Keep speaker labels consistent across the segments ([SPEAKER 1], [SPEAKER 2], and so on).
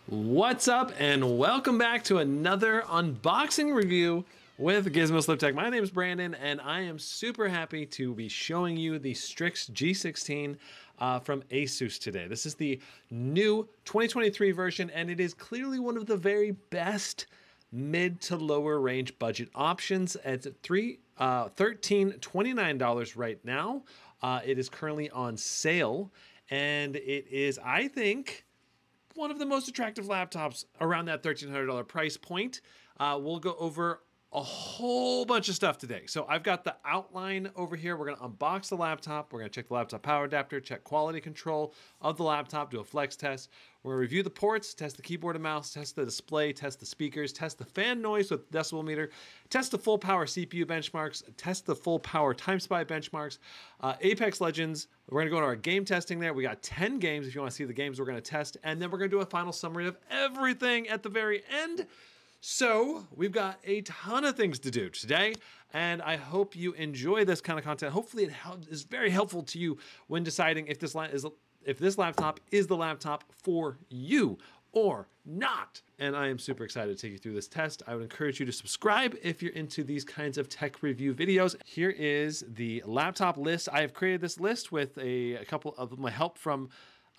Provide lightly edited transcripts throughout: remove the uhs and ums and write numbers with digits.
[SPEAKER 1] What's up and welcome back to another unboxing review with Gizmo Slip Tech. My name is Brandon and I am super happy to be showing you the Strix G16 from Asus today. This is the new 2023 version and it is clearly one of the very best mid to lower range budget options at $1329 right now. It is currently on sale and it is, I think, one of the most attractive laptops around that $1,300 price point. We'll go over a whole bunch of stuff today. So I've got the outline over here. We're gonna unbox the laptop. We're gonna check the laptop power adapter, check quality control of the laptop, do a flex test. We're gonna review the ports, test the keyboard and mouse, test the display, test the speakers, test the fan noise with decibel meter, test the full power CPU benchmarks, test the full power TimeSpy benchmarks, Apex Legends. We're gonna go into our game testing there. We got 10 games if you wanna see the games we're gonna test, and then we're gonna do a final summary of everything at the very end. So we've got a ton of things to do today, and I hope you enjoy this kind of content. Hopefully it is very helpful to you when deciding if this laptop is the laptop for you or not. And I am super excited to take you through this test. I would encourage you to subscribe if you're into these kinds of tech review videos. Here is the laptop list. I have created this list with a couple of my help from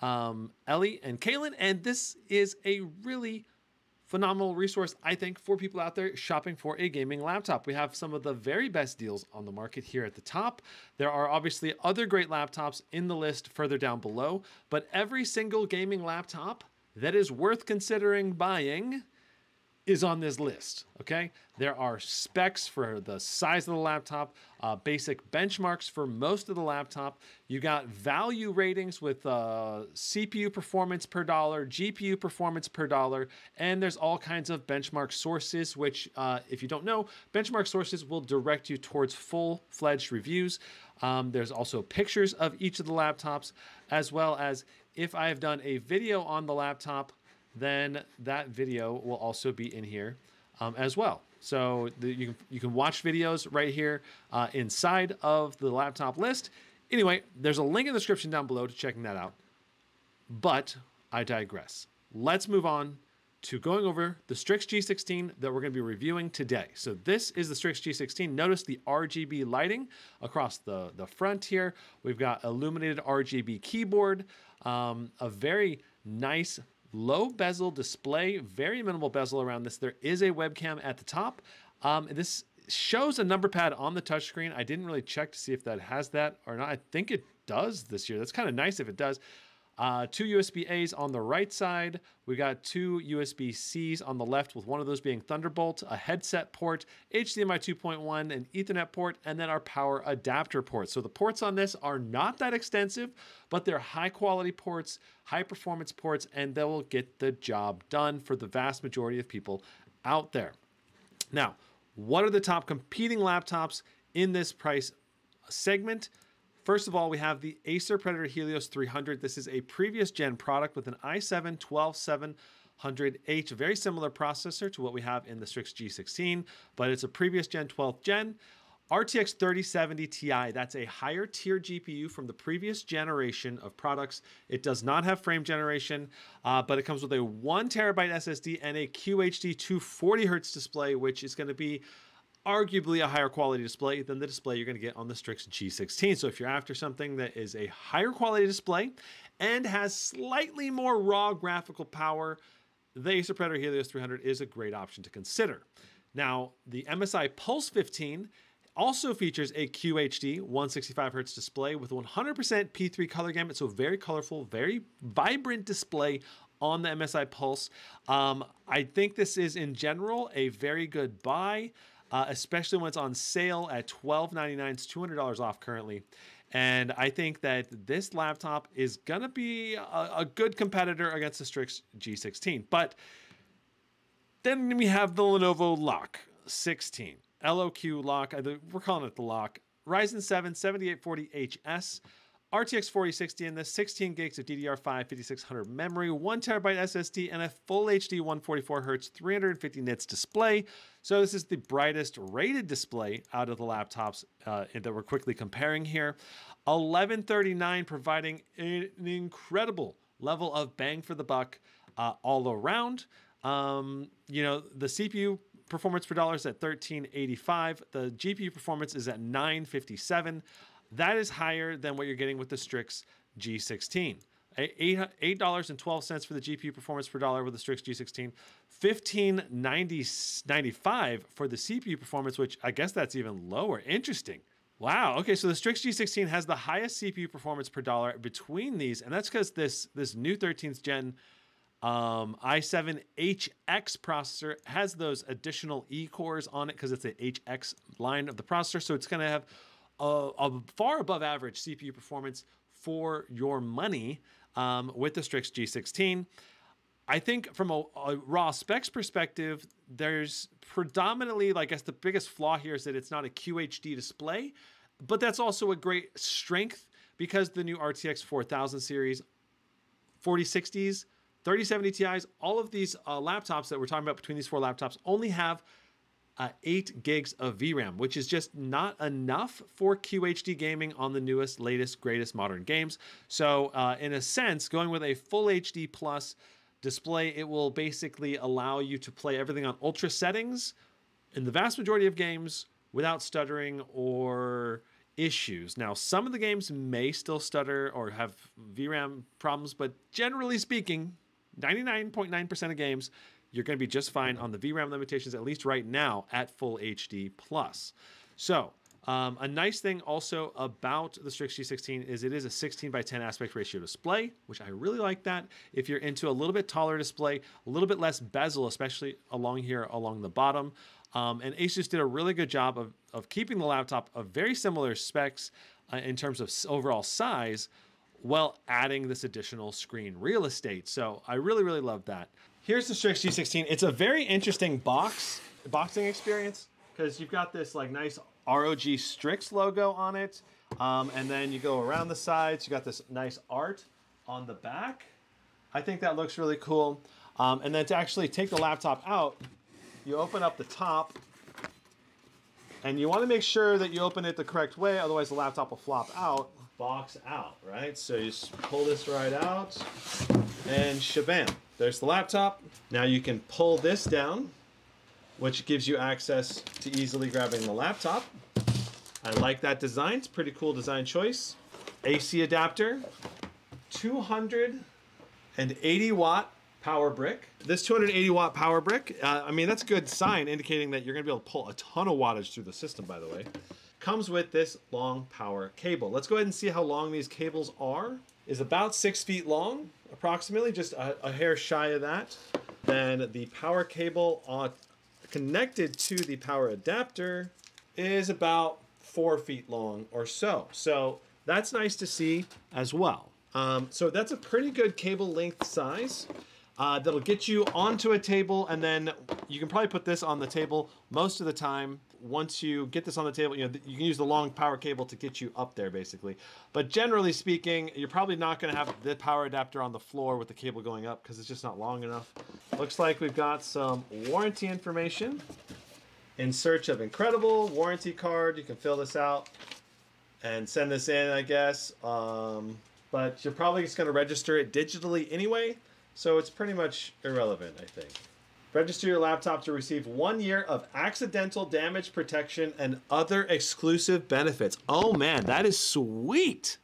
[SPEAKER 1] Ellie and Kaylin, and this is a really phenomenal resource, I think, for people out there shopping for a gaming laptop. We have some of the very best deals on the market here at the top. There are obviously other great laptops in the list further down below, but every single gaming laptop that is worth considering buying is on this list, okay? There are specs for the size of the laptop, basic benchmarks for most of the laptop. You got value ratings with CPU performance per dollar, GPU performance per dollar, and there's all kinds of benchmark sources, which if you don't know, benchmark sources will direct you towards full-fledged reviews. There's also pictures of each of the laptops, as well as if I have done a video on the laptop, then that video will also be in here as well. So you can watch videos right here inside of the laptop list. Anyway, there's a link in the description down below to checking that out. But I digress. Let's move on to going over the Strix G16 that we're going to be reviewing today. So this is the Strix G16. Notice the RGB lighting across the front here. We've got illuminated RGB keyboard, a very nice low bezel display, very minimal bezel around this. There is a webcam at the top. This shows a number pad on the touchscreen. I didn't really check to see if that has that or not. I think it does this year. That's kind of nice if it does. Two USB-A's on the right side. We got two USB-C's on the left, with one of those being Thunderbolt, a headset port, HDMI 2.1, an Ethernet port, and then our power adapter port. So the ports on this are not that extensive, but they're high-quality ports, high-performance ports, and they will get the job done for the vast majority of people out there. Now, what are the top competing laptops in this price segment? First of all, we have the Acer Predator Helios 300. This is a previous gen product with an i7-12700H, very similar processor to what we have in the Strix G16, but it's a previous gen, 12th gen. RTX 3070 Ti, that's a higher tier GPU from the previous generation of products. It does not have frame generation, but it comes with a 1 terabyte SSD and a QHD 240Hz display, which is going to be arguably a higher quality display than the display you're going to get on the Strix G16. So if you're after something that is a higher quality display and has slightly more raw graphical power, the Acer Predator Helios 300 is a great option to consider. Now, the MSI Pulse 15 also features a QHD 165Hz display with 100% P3 color gamut, so very colorful, very vibrant display on the MSI Pulse. I think this is, in general, a very good buy. Especially when it's on sale at $1299. It's $200 off currently. And I think that this laptop is going to be a good competitor against the Strix G16. But then we have the Lenovo LOQ 16. LOQ LOQ. We're calling it the LOQ. Ryzen 7 7840HS. RTX 4060 in this, 16 gigs of DDR5, 5600 memory, 1 terabyte SSD, and a full HD 144Hz 350 nits display. So this is the brightest rated display out of the laptops that we're quickly comparing here. 1139, providing an incredible level of bang for the buck. all around. You know, the CPU performance per dollar is at 1385. The GPU performance is at 957. That is higher than what you're getting with the Strix G16. $8.12 for the GPU performance per dollar with the Strix G16, $15.95 for the CPU performance, which I guess that's even lower. Interesting. Wow. Okay, so the Strix G16 has the highest CPU performance per dollar between these, and that's because this new 13th gen i7 HX processor has those additional E cores on it because it's the HX line of the processor, so it's going to have a far above average CPU performance for your money with the Strix G16. I think from a raw specs perspective, there's predominantly, I guess the biggest flaw here is that it's not a QHD display, but that's also a great strength because the new RTX 4000 series, 4060s, 3070 Ti's, all of these laptops that we're talking about between these four laptops only have 8 gigs of VRAM, which is just not enough for QHD gaming on the newest, latest, greatest modern games. So in a sense, going with a full HD plus display, it will basically allow you to play everything on ultra settings in the vast majority of games without stuttering or issues. Now, some of the games may still stutter or have VRAM problems, but generally speaking, 99.9% of games, you're going to be just fine on the VRAM limitations, at least right now, at full HD plus. So a nice thing also about the Strix G16 is it is a 16:10 aspect ratio display, which I really like that. If you're into a little bit taller display, a little bit less bezel, especially along here along the bottom. And Asus did a really good job of keeping the laptop of very similar specs in terms of overall size, while adding this additional screen real estate. So I really, really love that. Here's the Strix G16. It's a very interesting boxing experience because you've got this nice ROG Strix logo on it. And then you go around the sides. You got this nice art on the back. I think that looks really cool. And then to actually take the laptop out, you open up the top. And you want to make sure that you open it the correct way, otherwise the laptop will flop out. Box out, right? So you just pull this right out and shabam, there's the laptop. Now you can pull this down, which gives you access to easily grabbing the laptop. I like that design. It's a pretty cool design choice. AC adapter, 280 watt power brick. This 280 watt power brick, I mean, that's a good sign indicating that you're gonna be able to pull a ton of wattage through the system, by the way. Comes with this long power cable. Let's go ahead and see how long these cables are. Is about 6 feet long, approximately, just a hair shy of that. Then the power cable connected to the power adapter is about 4 feet long or so. So that's nice to see as well. So that's a pretty good cable length size. That'll get you onto a table, and then you can probably put this on the table most of the time. Once you get this on the table, you can use the long power cable to get you up there, basically. But generally speaking, you're probably not going to have the power adapter on the floor with the cable going up because it's just not long enough. Looks like we've got some warranty information. In search of incredible warranty card, you can fill this out and send this in, I guess. But you're probably just going to register it digitally anyway. So it's pretty much irrelevant, I think. Register your laptop to receive 1 year of accidental damage protection and other exclusive benefits. Oh man, that is sweet.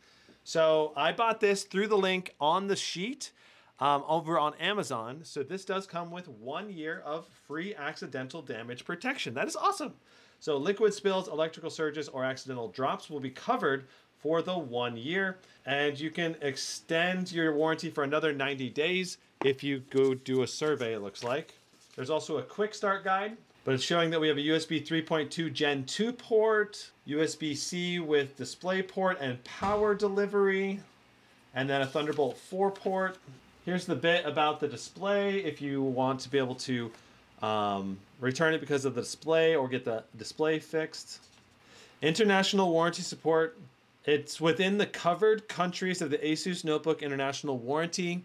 [SPEAKER 1] So I bought this through the link on the sheet over on Amazon. So this does come with 1 year of free accidental damage protection. That is awesome. So liquid spills, electrical surges, or accidental drops will be covered for the 1 year, and you can extend your warranty for another 90 days if you go do a survey, it looks like. There's also a quick start guide, but it's showing that we have a USB 3.2 Gen 2 port, USB-C with display port and power delivery, and then a Thunderbolt 4 port. Here's the bit about the display if you want to be able to return it because of the display or get the display fixed. International warranty support. It's within the covered countries of the Asus Notebook International Warranty.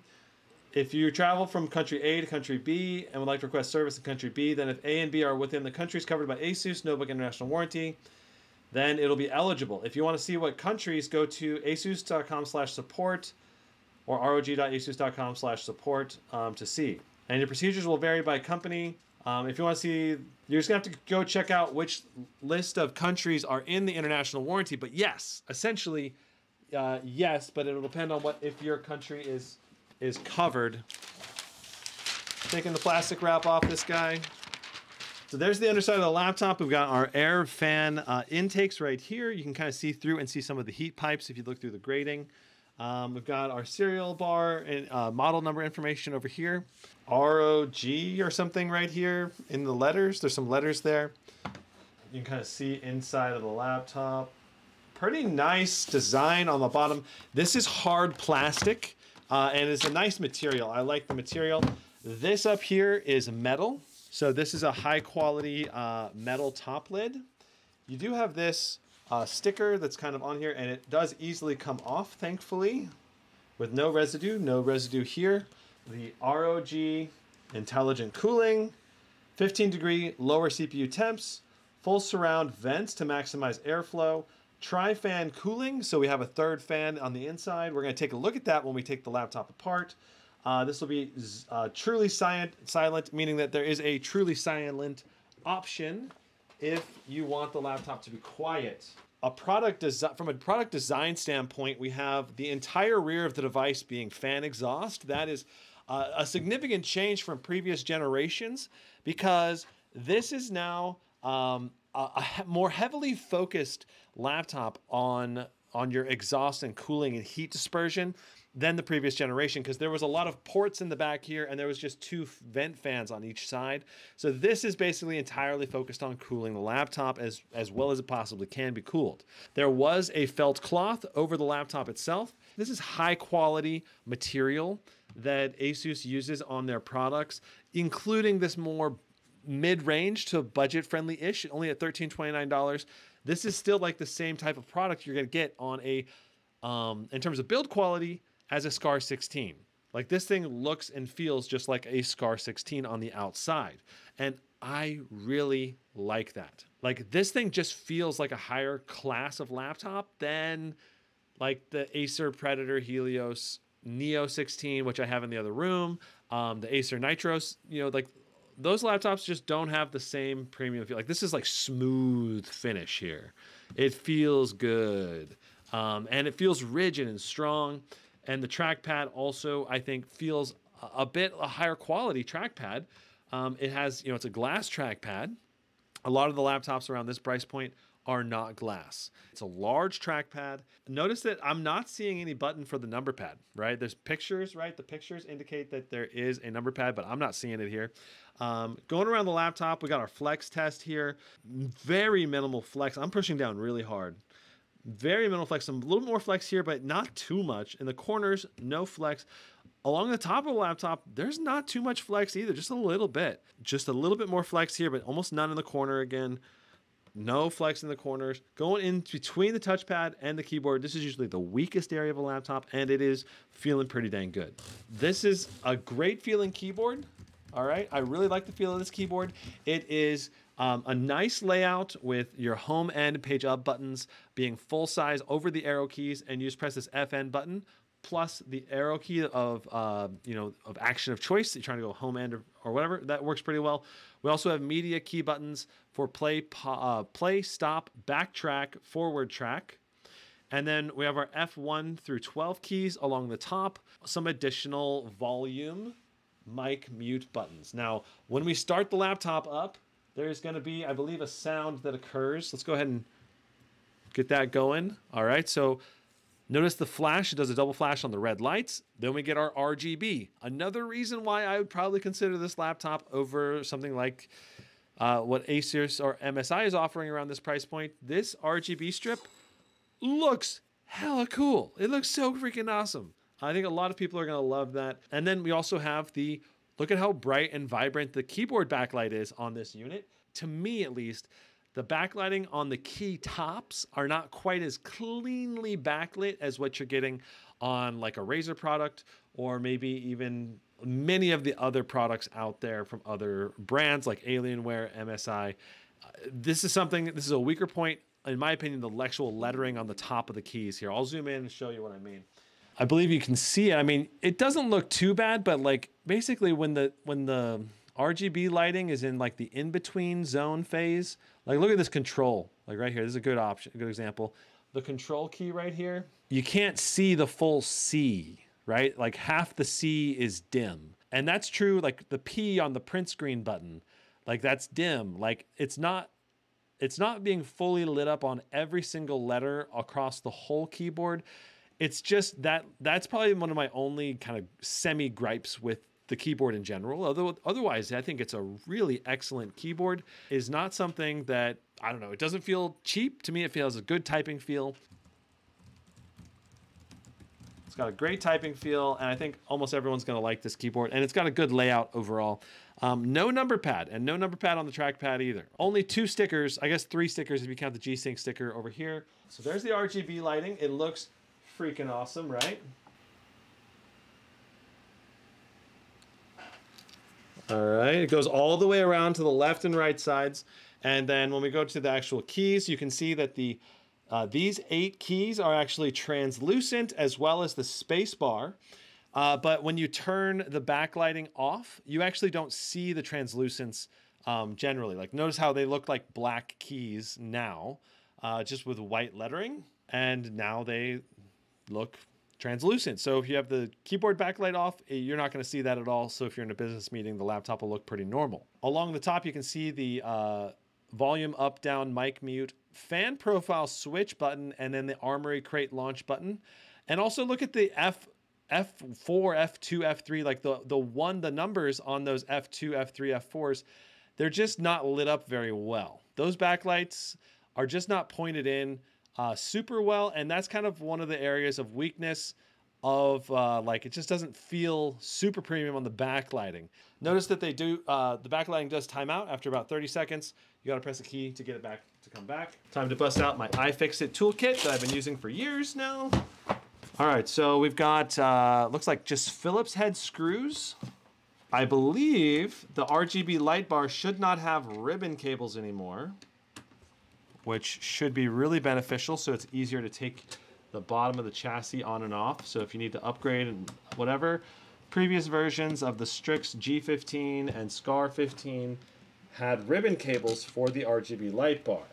[SPEAKER 1] If you travel from country A to country B and would like to request service in country B, then if A and B are within the countries covered by Asus Notebook International Warranty, then it'll be eligible. If you want to see what countries, go to asus.com/support or rog.asus.com/support to see. And your procedures will vary by company. If you want to see, you're just going to have to go check out which list of countries are in the international warranty. But yes, essentially, yes, but it'll depend on what if your country is covered. Taking the plastic wrap off this guy. So there's the underside of the laptop. We've got our air fan intakes right here. You can kind of see through and see some of the heat pipes if you look through the grating. We've got our serial bar and model number information over here. ROG or something right here in the letters. There's some letters there. You can kind of see inside of the laptop. Pretty nice design on the bottom. This is hard plastic and it's a nice material. I like the material. This up here is metal. So this is a high quality metal top lid. You do have this sticker that's kind of on here, and it does easily come off, thankfully, with no residue here. The ROG intelligent cooling, 15-degree lower CPU temps, full surround vents to maximize airflow, tri-fan cooling, so we have a third fan on the inside. We're going to take a look at that when we take the laptop apart. This will be truly silent, meaning that there is a truly silent option if you want the laptop to be quiet. From a product design standpoint, we have the entire rear of the device being fan exhaust. That is a significant change from previous generations because this is now a more heavily focused laptop on your exhaust and cooling and heat dispersion than the previous generation, because there was a lot of ports in the back here and there was just 2 vent fans on each side. So this is basically entirely focused on cooling the laptop as well as it possibly can be cooled. There was a felt cloth over the laptop itself. This is high quality material that Asus uses on their products, including this more mid-range to budget-friendly-ish, only at $1329. This is still like the same type of product you're gonna get on a, in terms of build quality, as a SCAR 16. Like this thing looks and feels just like a SCAR 16 on the outside. And I really like that. Like this thing just feels like a higher class of laptop than like the Acer Predator Helios Neo 16, which I have in the other room. The Acer Nitros, you know, like those laptops just don't have the same premium feel. Like this is like smooth finish here. It feels good. And it feels rigid and strong. And the trackpad also, I think, feels a bit a higher quality trackpad. It has, you know, it's a glass trackpad. A lot of the laptops around this price point are not glass. It's a large trackpad. Notice that I'm not seeing any button for the number pad, right? There's pictures, right? The pictures indicate that there is a number pad, but I'm not seeing it here. Going around the laptop, we got our flex test here. Very minimal flex. I'm pushing down really hard. Very minimal flex, a little more flex here, but not too much. In the corners, no flex. Along the top of the laptop, there's not too much flex either, just a little bit. Just a little bit more flex here, but almost none in the corner again. No flex in the corners. Going in between the touchpad and the keyboard, this is usually the weakest area of a laptop, and it is feeling pretty dang good. This is a great feeling keyboard. All right, I really like the feel of this keyboard. It is a nice layout with your home and page up buttons being full size over the arrow keys, and you just press this FN button plus the arrow key of of action of choice. You're trying to go home and or whatever. That works pretty well. We also have media key buttons for play, stop, backtrack, forward track. And then we have our F1 through 12 keys along the top, some additional volume, mic, mute buttons. Now, when we start the laptop up, there's going to be, I believe, a sound that occurs. Let's go ahead and get that going. All right, so notice the flash. It does a double flash on the red lights. Then we get our RGB. Another reason why I would probably consider this laptop over something like what Acer or MSI is offering around this price point. This RGB strip looks hella cool. It looks so freaking awesome. I think a lot of people are going to love that. And then we also have the, look at how bright and vibrant the keyboard backlight is on this unit. To me, at least, the backlighting on the key tops are not quite as cleanly backlit as what you're getting on like a Razer product, or maybe even many of the other products out there from other brands like Alienware, MSI. This is a weaker point, in my opinion, the actual lettering on the top of the keys here. I'll zoom in and show you what I mean. I believe you can see it. I mean, it doesn't look too bad, but like basically when the RGB lighting is in like the in-between zone phase, like look at this control, like right here. This is a good option, a good example. The control key right here, you can't see the full C, right? Like half the C is dim. And that's true, like the P on the print screen button, like that's dim. Like it's not being fully lit up on every single letter across the whole keyboard. It's just that's probably one of my only kind of semi gripes with the keyboard in general. Although otherwise, I think it's a really excellent keyboard. Is not something that, I don't know, it doesn't feel cheap. To me, it feels a good typing feel. It's got a great typing feel, and I think almost everyone's going to like this keyboard. And it's got a good layout overall. No number pad, and no number pad on the trackpad either. Only 2 stickers, I guess 3 stickers if you count the G-Sync sticker over here. So there's the RGB lighting. It looks freaking awesome, right? All right, it goes all the way around to the left and right sides. And then when we go to the actual keys, you can see that these 8 keys are actually translucent, as well as the space bar. But when you turn the backlighting off, you actually don't see the translucence generally. Like notice how they look like black keys now, just with white lettering. And now they look translucent. So if you have the keyboard backlight off, you're not going to see that at all. So if you're in a business meeting, the laptop will look pretty normal. Along the top, you can see the volume up, down, mic mute, fan profile switch button, and then the Armory Crate launch button. And also look at the F4, F2, F3, like the numbers on those F2, F3, F4s, they're just not lit up very well. Those backlights are just not pointed in super well, and that's kind of one of the areas of weakness of like it just doesn't feel super premium on the backlighting. Notice that they do the backlighting does time out after about 30 seconds. You got to press a key to get it back to come back. Time to bust out my iFixit toolkit that I've been using for years now. All right, so we've got looks like just Phillips head screws. I believe the RGB light bar should not have ribbon cables anymore, which should be really beneficial, so it's easier to take the bottom of the chassis on and off. So if you need to upgrade and whatever, previous versions of the Strix G15 and Scar 15 had ribbon cables for the RGB light bar.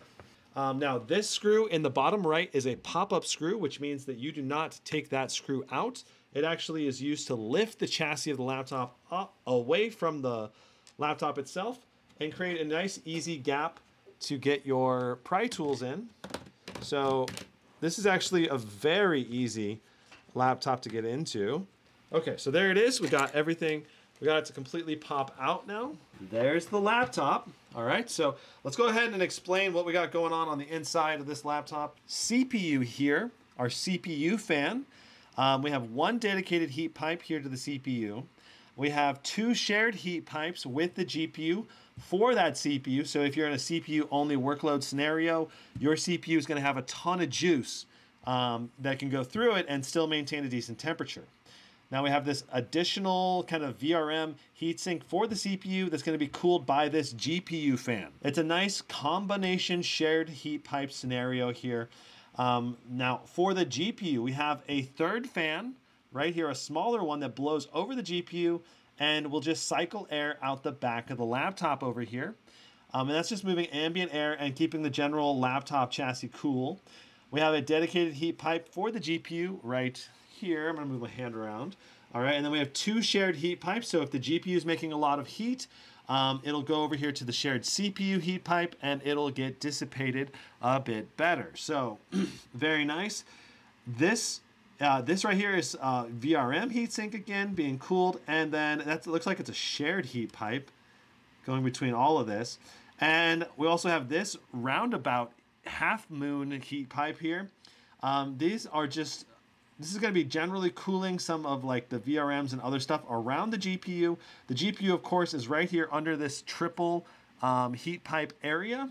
[SPEAKER 1] Now this screw in the bottom right is a pop-up screw, which means that you do not take that screw out. It actually is used to lift the chassis of the laptop up away from the laptop itself and create a nice easy gap to get your pry tools in. So this is actually a very easy laptop to get into. Okay, so there it is. We got everything. We got it to completely pop out now. There's the laptop. All right, so let's go ahead and explain what we got going on the inside of this laptop. CPU here, our CPU fan. We have one dedicated heat pipe here to the CPU. We have 2 shared heat pipes with the GPU for that CPU. So if you're in a CPU only workload scenario, your CPU is going to have a ton of juice that can go through it and still maintain a decent temperature. Now we have this additional kind of VRM heatsink for the CPU that's going to be cooled by this GPU fan. It's a nice combination shared heat pipe scenario here. Now for the GPU, we have a third fan right here, a smaller one that blows over the GPU and will just cycle air out the back of the laptop over here. And that's just moving ambient air and keeping the general laptop chassis cool. We have a dedicated heat pipe for the GPU right here. I'm gonna move my hand around. All right, and then we have 2 shared heat pipes. So if the GPU is making a lot of heat, it'll go over here to the shared CPU heat pipe and it'll get dissipated a bit better. So very nice. This right here is VRM heatsink again being cooled, and then that looks like it's a shared heat pipe going between all of this. And we also have this roundabout half moon heat pipe here. This is going to be generally cooling some of like the VRMs and other stuff around the GPU. The GPU, of course, is right here under this triple heat pipe area.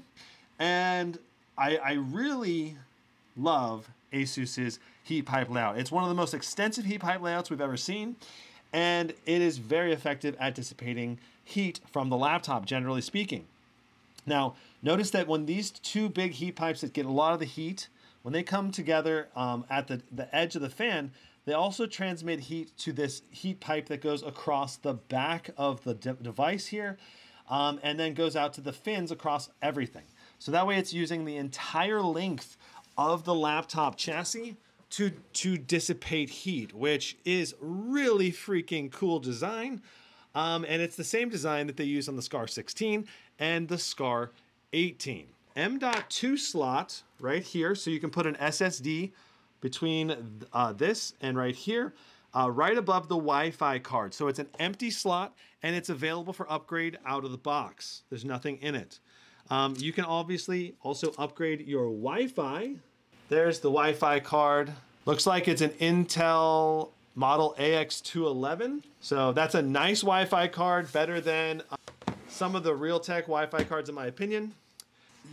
[SPEAKER 1] And I really love Asus's heat pipe layout. It's one of the most extensive heat pipe layouts we've ever seen, and it is very effective at dissipating heat from the laptop, generally speaking. Now, notice that when these 2 big heat pipes that get a lot of the heat, when they come together at the edge of the fan,
[SPEAKER 2] They also transmit heat to this heat pipe that goes across the back of the device here, and then goes out to the fins across everything. So that way it's using the entire length of the laptop chassis to dissipate heat, which is really freaking cool design. And it's the same design that they use on the SCAR 16 and the SCAR 18. M.2 slot right here, so you can put an SSD between this and right here, right above the Wi-Fi card. So it's an empty slot and it's available for upgrade out of the box. There's nothing in it. You can obviously also upgrade your Wi-Fi. There's the Wi-Fi card. Looks like it's an Intel model AX211. So that's a nice Wi-Fi card, better than some of the Realtek Wi-Fi cards in my opinion.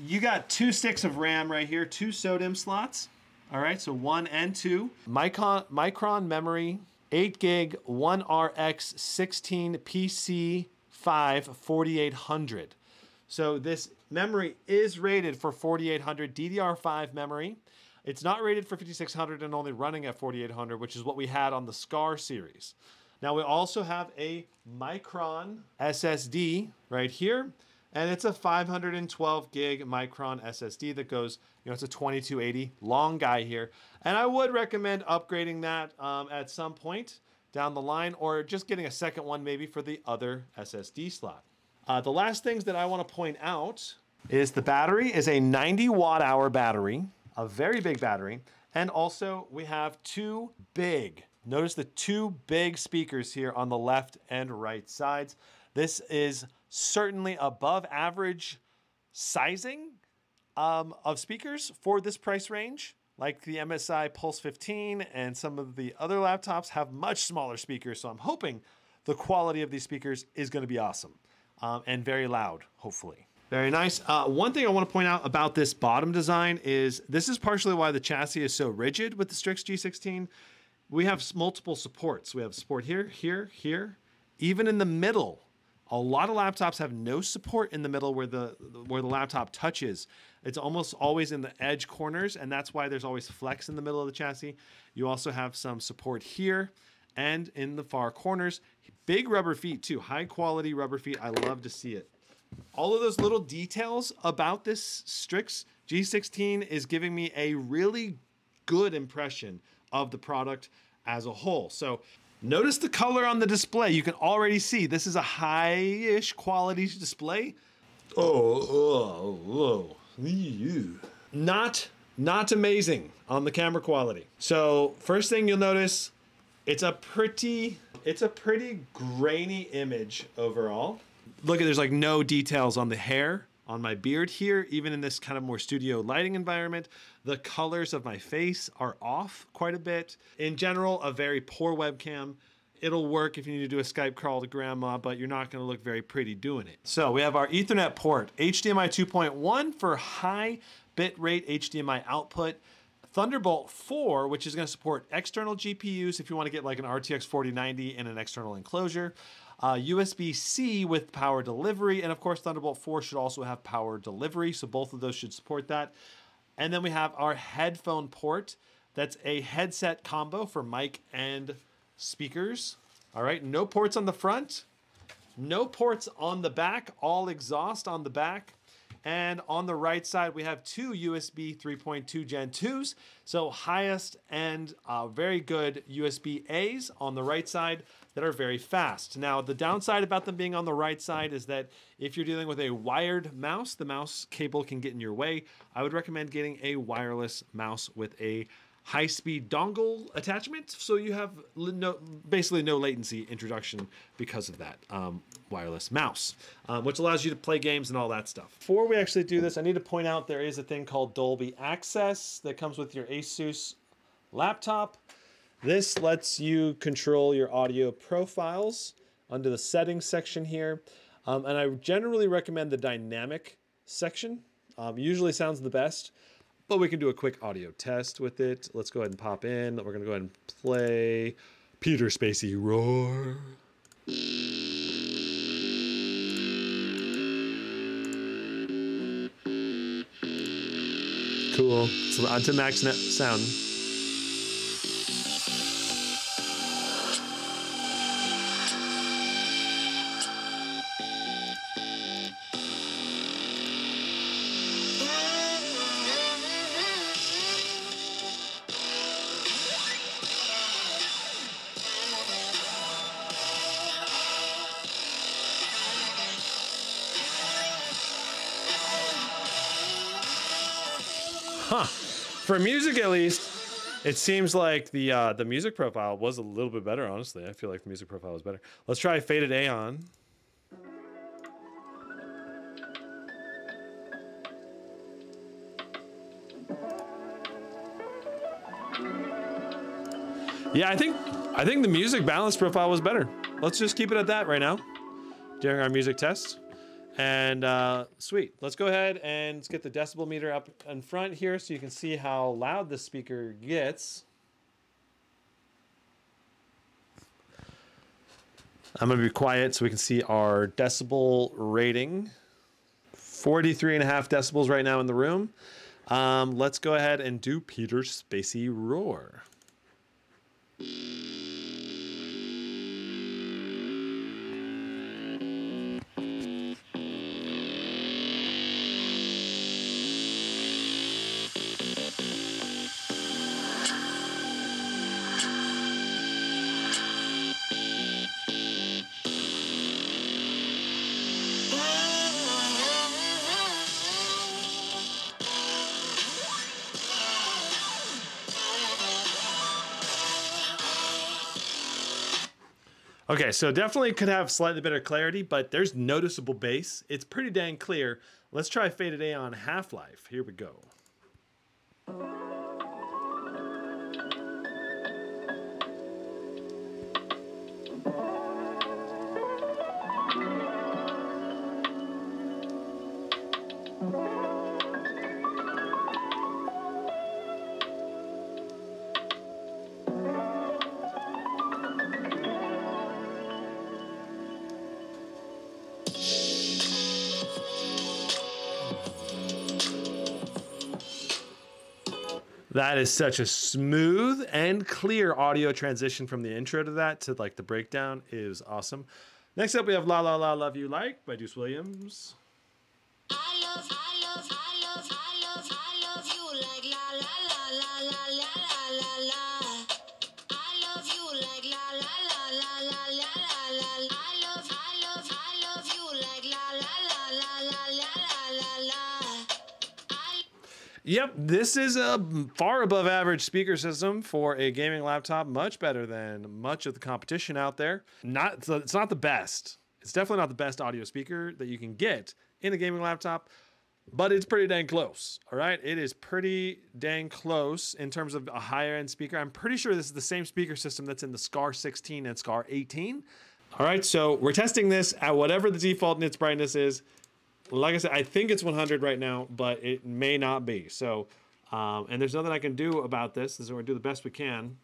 [SPEAKER 2] You got 2 sticks of RAM right here, 2 SODIMM slots. All right, so 1 and 2. Micron memory, 8 gig, 1RX 16 PC5 4800. So this memory is rated for 4800 DDR5 memory. It's not rated for 5600 and only running at 4800, which is what we had on the SCAR series. Now we also have a Micron SSD right here, and it's a 512 gig Micron SSD that goes, it's a 2280 long guy here. And I would recommend upgrading that at some point down the line, or just getting a second one maybe for the other SSD slot. The last things that I want to point out is the battery is a 90 watt hour battery, a very big battery. And also we have notice the 2 big speakers here on the left and right sides. This is certainly above average sizing of speakers for this price range. Like the MSI Pulse 15 and some of the other laptops have much smaller speakers. So I'm hoping the quality of these speakers is going to be awesome and very loud, hopefully. Very nice. One thing I want to point out about this bottom design is this is partially why the chassis is so rigid with the Strix G16. We have multiple supports. We have support here, here, here, even in the middle. A lot of laptops have no support in the middle where the laptop touches. It's almost always in the edge corners, and that's why there's always flex in the middle of the chassis. You also have some support here and in the far corners. Big rubber feet too, high quality rubber feet. I love to see it. All of those little details about this Strix G16 is giving me a really good impression of the product as a whole. So notice the color on the display. You can already see this is a high-ish quality display. Not amazing on the camera quality. So first thing you'll notice, it's a pretty grainy image overall. Look at, there's like no details on the hair, on my beard here, even in this kind of more studio lighting environment. The colors of my face are off quite a bit. In general, a very poor webcam. It'll work if you need to do a Skype call to grandma, but you're not gonna look very pretty doing it. So we have our Ethernet port, HDMI 2.1 for high bitrate HDMI output. Thunderbolt 4, which is gonna support external GPUs if you wanna get like an RTX 4090 in an external enclosure. USB-C with power delivery, and of course Thunderbolt 4 should also have power delivery, so both of those should support that. And then we have our headphone port. That's a headset combo for mic and speakers. All right, no ports on the front, no ports on the back, all exhaust on the back. And on the right side, we have 2 USB 3.2 Gen 2s. So highest and very good USB-As on the right side that are very fast. Now, the downside about them being on the right side is that if you're dealing with a wired mouse, the mouse cable can get in your way. I would recommend getting a wireless mouse with a high-speed dongle attachment, so you have basically no latency introduction because of that wireless mouse, which allows you to play games and all that stuff. Before we actually do this, I need to point out there is a thing called Dolby Access that comes with your Asus laptop. This lets you control your audio profiles under the settings section here, and I generally recommend the dynamic section. Usually sounds the best. But we can do a quick audio test with it. Let's go ahead and pop in. We're gonna go ahead and play Peter Spacey Roar. Cool. So onto max net sound.
[SPEAKER 3] For music, at least, it seems like the music profile was a little bit better, honestly. I feel like the music profile was better. Let's try Faded Aeon. Yeah, I think the music balance profile was better. Let's just keep it at that right now during our music test. And sweet. Let's go ahead and let's get the decibel meter up in front here so you can see how loud the speaker gets. I'm going to be quiet so we can see our decibel rating. 43.5 decibels right now in the room. Let's go ahead and do Peter's Spacey Roar. Okay, so definitely could have slightly better clarity, but there's noticeable bass. It's pretty dang clear. Let's try Faded Aeon Half-Life. Here we go. That is such a smooth and clear audio transition from the intro to that to like the breakdown is awesome. Next up, we have La La La Love You Like by Deuce Williams.
[SPEAKER 4] I love you like la la la la la la la la. I love you like la la la la la la la la. I love you like la la la la la la la la.
[SPEAKER 3] Yep, this is a far above average speaker system for a gaming laptop, much better than much of the competition out there. It's not the best. It's definitely not the best audio speaker that you can get in a gaming laptop, but it's pretty dang close. All right, it is pretty dang close in terms of a higher end speaker. I'm pretty sure this is the same speaker system that's in the Scar 16 and Scar 18. All right, so we're testing this at whatever the default nits brightness is. Like I said, I think it's 100 right now, but it may not be. So, and there's nothing I can do about this. We're going to do the best we can.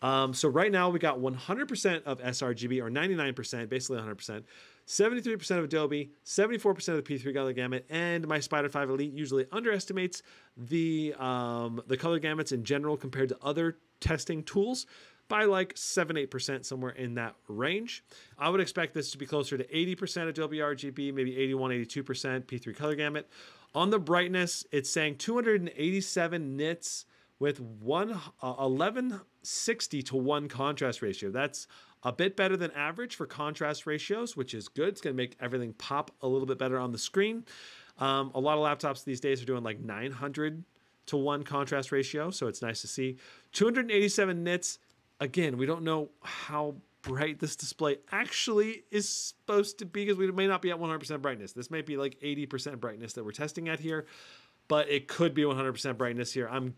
[SPEAKER 3] So right now we got 100% of sRGB, or 99%, basically 100%, 73% of Adobe, 74% of the P3 color gamut, and my Spider 5 Elite usually underestimates the color gamuts in general compared to other testing tools by like 7-8%, somewhere in that range. I would expect this to be closer to 80% Adobe RGB, maybe 81-82% P3 color gamut. On the brightness, it's saying 287 nits with 1160 to 1 contrast ratio. That's a bit better than average for contrast ratios, which is good. It's going to make everything pop a little bit better on the screen. A lot of laptops these days are doing like 900 to 1 contrast ratio, so it's nice to see. 287 nits. Again, we don't know how bright this display actually is supposed to be because we may not be at 100% brightness. This may be like 80% brightness that we're testing at here, but it could be 100% brightness here. I'm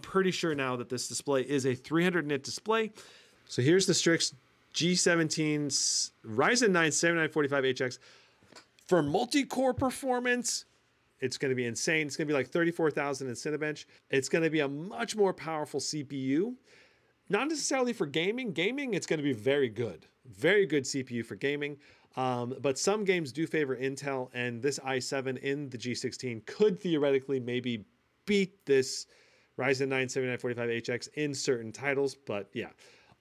[SPEAKER 3] pretty sure now that this display is a 300 nit display. So here's the Strix G16 Ryzen 9 7945HX. For multi-core performance, it's going to be insane. It's going to be like 34,000 in Cinebench. It's going to be a much more powerful CPU. Not necessarily for gaming. Gaming, it's going to be very good. Very good CPU for gaming. But some games do favor Intel, and this i7 in the G16 could theoretically maybe beat this Ryzen 9 7945HX in certain titles. But yeah,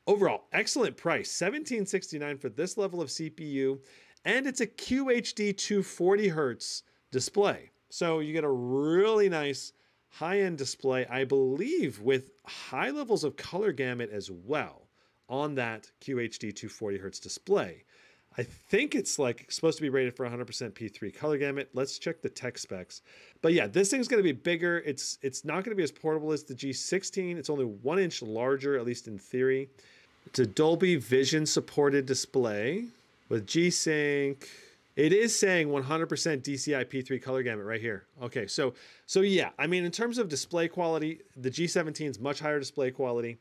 [SPEAKER 3] overall, excellent price. $1769 for this level of CPU, and it's a QHD 240 Hertz display. So you get a really nice high-end display, I believe, with high levels of color gamut as well on that QHD 240 Hertz display. I think it's like supposed to be rated for 100% P3 color gamut. Let's check the tech specs. But yeah, this thing's going to be bigger. It's not going to be as portable as the G16. It's only 1 inch larger, at least in theory. It's a Dolby Vision supported display with G-Sync. It is saying 100% DCI P3 color gamut right here. Okay, so yeah, I mean, in terms of display quality, the G17 is much higher display quality.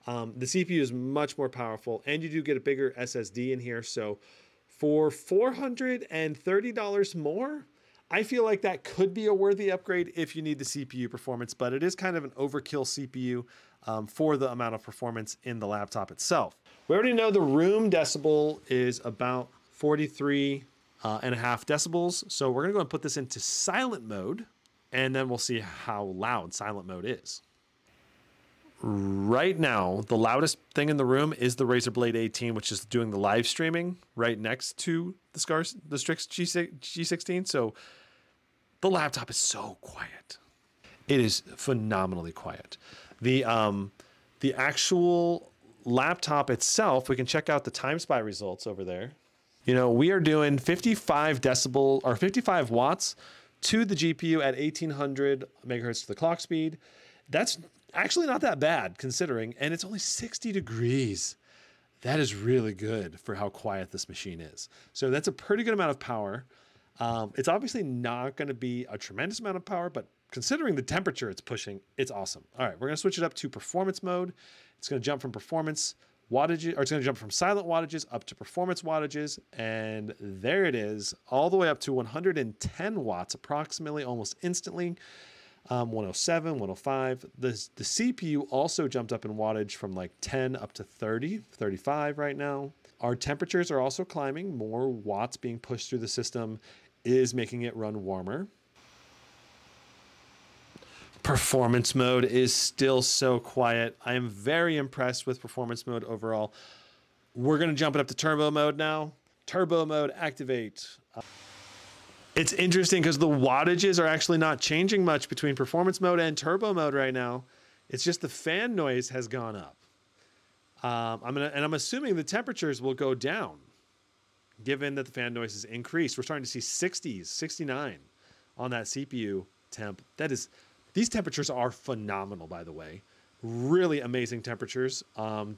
[SPEAKER 3] The CPU is much more powerful, and you do get a bigger SSD in here. So for $430 more, I feel like that could be a worthy upgrade if you need the CPU performance, but it is kind of an overkill CPU for the amount of performance in the laptop itself. We already know the room decibel is about 43 and a half decibels. So we're gonna go and put this into silent mode, and then we'll see how loud silent mode is. Right now, the loudest thing in the room is the Razer Blade 18, which is doing the live streaming right next to the Strix G16. So the laptop is so quiet. It is phenomenally quiet. The actual laptop itself, we can check out the TimeSpy results over there. You know, we are doing 55 decibel or 55 watts to the GPU at 1800 megahertz to the clock speed. That's actually not that bad considering, and it's only 60 degrees. That is really good for how quiet this machine is. So that's a pretty good amount of power. It's obviously not going to be a tremendous amount of power, but considering the temperature it's pushing, it's awesome. All right, we're going to switch it up to performance mode. It's going to jump from performance wattages, or it's going to jump from silent wattages up to performance wattages, and there it is, all the way up to 110 watts approximately, almost instantly. 107, 105. The CPU also jumped up in wattage from like 10 up to 30, 35 right now. Our temperatures are also climbing. More watts being pushed through the system is making it run warmer. Performance mode is still so quiet. I am very impressed with performance mode overall. We're going to jump it up to turbo mode now. Turbo mode, activate. It's interesting because the wattages are actually not changing much between performance mode and turbo mode right now. It's just the fan noise has gone up. I'm assuming the temperatures will go down, given that the fan noise has increased. We're starting to see 60s, 69 on that CPU temp. These temperatures are phenomenal, by the way. Really amazing temperatures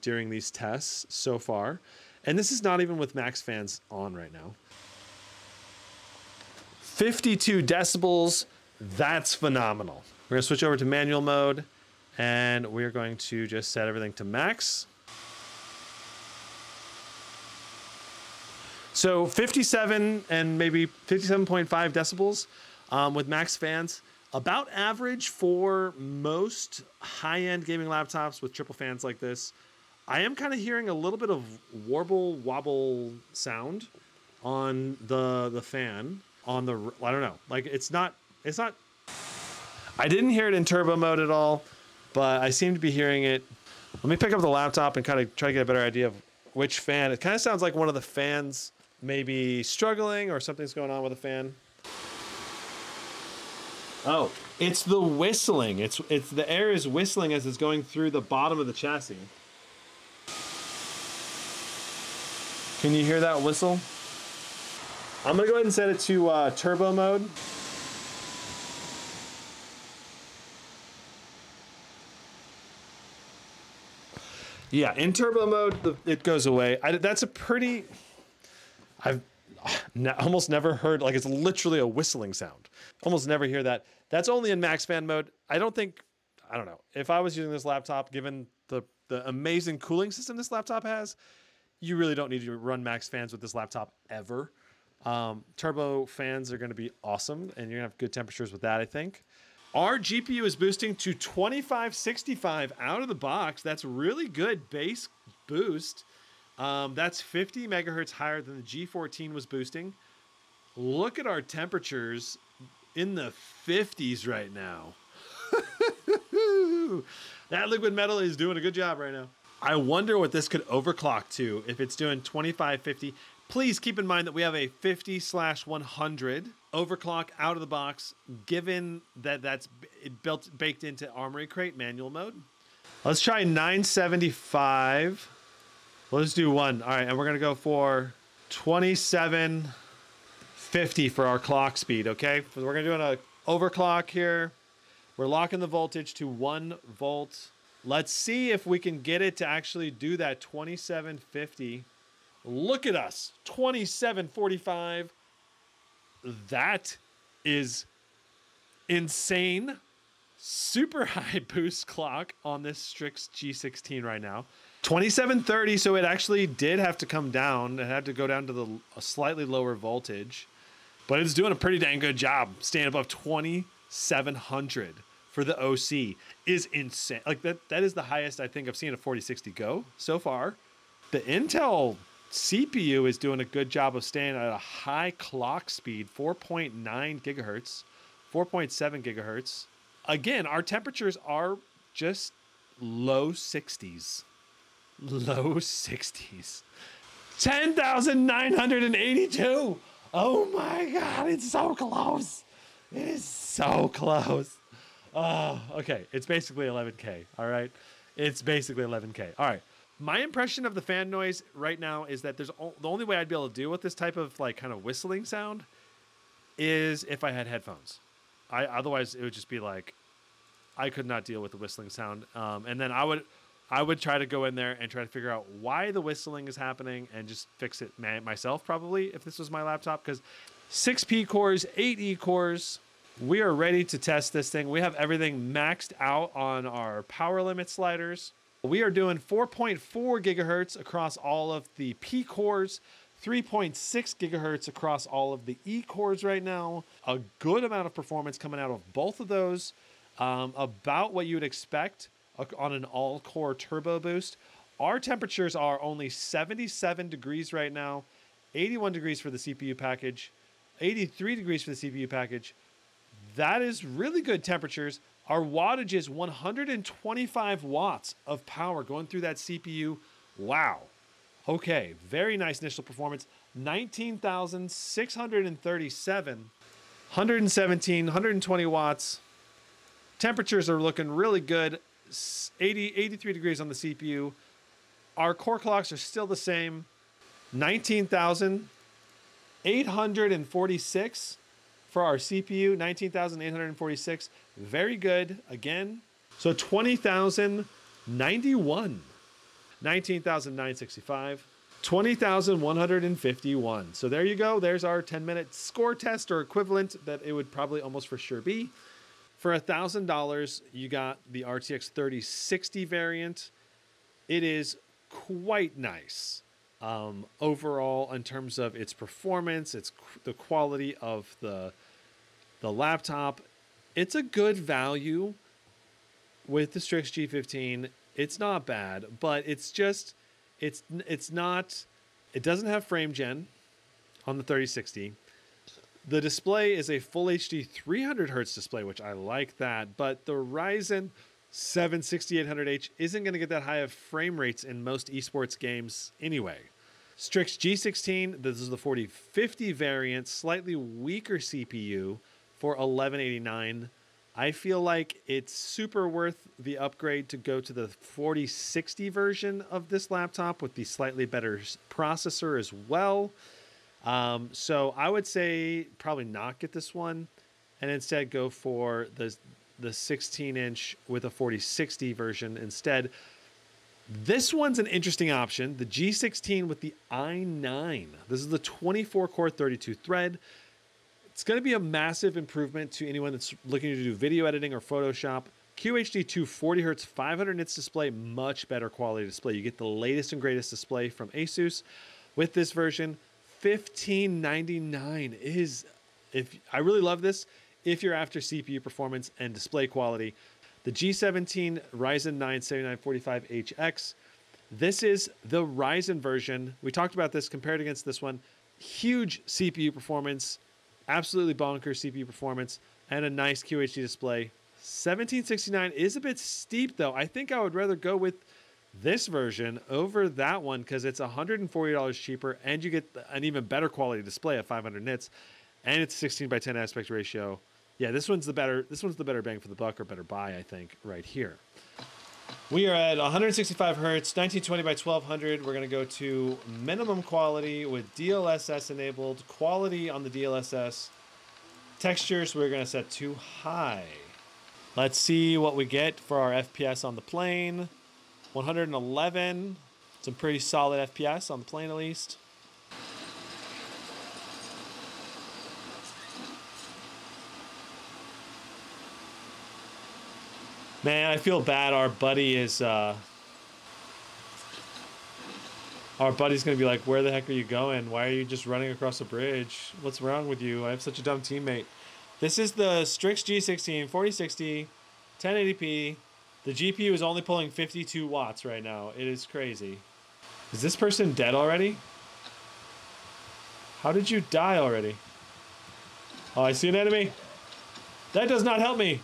[SPEAKER 3] during these tests so far. And this is not even with max fans on right now. 52 decibels, that's phenomenal. We're gonna switch over to manual mode, and we're going to just set everything to max. So 57 and maybe 57.5 decibels with max fans. About average for most high-end gaming laptops with triple fans like this. I am kind of hearing a little bit of warble wobble sound on the fan. On the, I don't know, like it's not, I didn't hear it in turbo mode at all, but I seem to be hearing it. Let me pick up the laptop and kind of try to get a better idea of which fan. It kind of sounds like one of the fans maybe struggling or something's going on with the fan. Oh, it's the whistling. It's the air is whistling as it's going through the bottom of the chassis. Can you hear that whistle? I'm gonna go ahead and set it to turbo mode. Yeah, in turbo mode, it goes away. That's a pretty, I've almost never heard, like it's literally a whistling sound. Almost never hear that. That's only in max fan mode. I don't know. If I was using this laptop, given the amazing cooling system this laptop has, you really don't need to run max fans with this laptop ever. Turbo fans are going to be awesome, and you're going to have good temperatures with that, I think. Our GPU is boosting to 2565 out of the box. That's really good base boost. That's 50 megahertz higher than the G14 was boosting. Look at our temperatures in the 50s right now. That liquid metal is doing a good job right now. I wonder what this could overclock to if it's doing 2550. Please keep in mind that we have a 50/100 overclock out of the box, given that that's baked into Armory Crate manual mode. Let's try 975. Let's do one. All right, and we're gonna go for 2750 for our clock speed, okay? So we're gonna do an overclock here. We're locking the voltage to 1 volt. Let's see if we can get it to actually do that 2750. Look at us, 2745. That is insane. Super high boost clock on this Strix G16 right now. 2730, so it actually did have to come down. It had to go down to a slightly lower voltage, but it's doing a pretty dang good job. Staying above 2700 for the OC is insane. Like that is the highest I think I've seen a 4060 go so far. The Intel CPU is doing a good job of staying at a high clock speed, 4.9 gigahertz, 4.7 gigahertz. Again, our temperatures are just low 60s. Low 60s. 10,982. Oh my God, it's so close. It is so close. Oh, okay. It's basically 11K. All right. It's basically 11K. All right. My impression of the fan noise right now is that the only way I'd be able to deal with this type of like kind of whistling sound is if I had headphones. Otherwise it would just be like, I could not deal with the whistling sound. And then I would try to go in there and try to figure out why the whistling is happening and just fix it myself probably if this was my laptop, because 6P cores, 8E cores, we are ready to test this thing. We have everything maxed out on our power limit sliders. We are doing 4.4 gigahertz across all of the P cores, 3.6 gigahertz across all of the E cores right now. A good amount of performance coming out of both of those, about what you would expect on an all-core turbo boost. Our temperatures are only 77 degrees right now, 81 degrees for the CPU package, 83 degrees for the CPU package. That is really good temperatures. Our wattage is 125 watts of power going through that CPU. Wow. Okay, very nice initial performance. 19,637, 117, 120 watts. Temperatures are looking really good. 83 degrees on the CPU. Our core clocks are still the same. 19,846 for our CPU. 19,846. Very good. Again. So 20,091. 19,965. 20,151. So there you go. There's our 10-minute score test or equivalent that it would probably almost for sure be. For $1,000, you got the RTX 3060 variant. It is quite nice. Overall, in terms of its performance, the quality of the laptop, it's a good value with the Strix G15. It's not bad, but it's just, it doesn't have frame gen on the 3060. The display is a full HD 300 hertz display, which I like that, but the Ryzen 7 6800H isn't going to get that high of frame rates in most esports games anyway. Strix G16, this is the 4050 variant, slightly weaker CPU for $1189. I feel like it's super worth the upgrade to go to the 4060 version of this laptop with the slightly better processor as well. So I would say probably not get this one and instead go for the 16-inch with a 4060 version instead. This one's an interesting option. The G16 with the i9. This is the 24-core 32-thread. It's going to be a massive improvement to anyone that's looking to do video editing or Photoshop. QHD 240 Hz 500 nits display, much better quality display. You get the latest and greatest display from Asus with this version. $1599 is, I really love this if you're after CPU performance and display quality. The G17 Ryzen 9 7945HX. This is the Ryzen version. We talked about this compared against this one. Huge CPU performance, absolutely bonkers CPU performance, and a nice QHD display. $1769 is a bit steep though. I think I would rather go with this version over that one because it's $140 cheaper and you get an even better quality display at 500 nits, and it's 16:10 aspect ratio. Yeah, this one's the better bang for the buck or better buy, I think, right here. We are at 165 hertz, 1920 by 1200. We're going to go to minimum quality with DLSS enabled. Quality on the DLSS. Textures we're going to set to high. Let's see what we get for our FPS on the plane. 111. Some pretty solid FPS on the plane at least. Man, I feel bad. Our buddy's gonna be like, "Where the heck are you going? Why are you just running across a bridge? What's wrong with you? I have such a dumb teammate." This is the Strix G16 4060 1080p. The GPU is only pulling 52 watts right now. It is crazy. Is this person dead already? How did you die already? Oh, I see an enemy. That does not help me.